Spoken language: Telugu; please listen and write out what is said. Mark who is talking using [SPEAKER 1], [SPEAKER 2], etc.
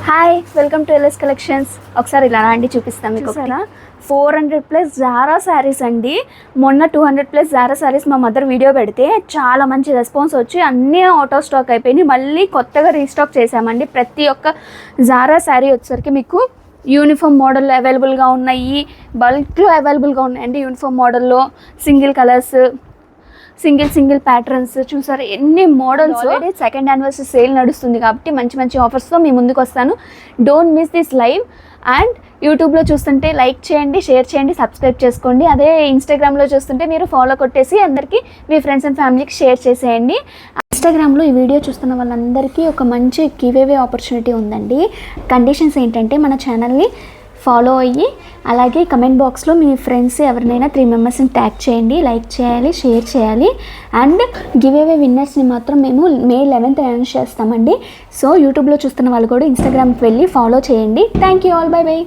[SPEAKER 1] Hi welcome to LS collections. ఒకసారి ఇలా అండి చూపిస్తాం మీకు. 400+ జారా శారీస్ అండి. మొన్న 200+ జారా శారీస్ మా మదర్ వీడియో పెడితే చాలా మంచి రెస్పాన్స్ వచ్చి అన్నీ అవుట్ ఆఫ్ స్టాక్ అయిపోయినాయి. మళ్ళీ కొత్తగా రీస్టాక్ చేసామండి. ప్రతి ఒక్క జారా శారీ వచ్చేసరికి మీకు యూనిఫామ్ మోడల్ అవైలబుల్గా ఉన్నాయి, బల్క్లో అవైలబుల్గా ఉన్నాయండి. యూనిఫామ్ మోడల్లో సింగిల్ కలర్స్, సింగిల్ ప్యాటర్న్స్ చూసారు ఎన్ని మోడల్స్. సెకండ్ యానివర్సరీ సేల్ నడుస్తుంది కాబట్టి మంచి మంచి ఆఫర్స్తో మీ ముందుకు వస్తాను. Don't miss this live. And యూట్యూబ్లో చూస్తుంటే లైక్ చేయండి, షేర్ చేయండి, సబ్స్క్రైబ్ చేసుకోండి. అదే ఇన్స్టాగ్రామ్లో చూస్తుంటే మీరు ఫాలో కొట్టేసి అందరికీ మీ ఫ్రెండ్స్ అండ్ ఫ్యామిలీకి షేర్ చేసేయండి. ఇన్స్టాగ్రామ్లో ఈ వీడియో చూస్తున్న వాళ్ళందరికీ ఒక మంచి గివ్ అవే ఆపర్చునిటీ ఉందండి. కండిషన్స్ ఏంటంటే మన ఛానల్ని ఫాలో అయ్యి అలాగే కమెంట్ బాక్స్లో మీ ఫ్రెండ్స్ ఎవరినైనా 3 మెంబర్స్ని ట్యాగ్ చేయండి, లైక్ చేయాలి, షేర్ చేయాలి. అండ్ గివ్ అవే విన్నర్స్ని మాత్రం మేము May 11th అనౌన్స్ చేస్తామండి. సో యూట్యూబ్లో చూస్తున్న వాళ్ళు కూడా ఇన్స్టాగ్రామ్కి వెళ్ళి ఫాలో చేయండి. Thank you all, by by.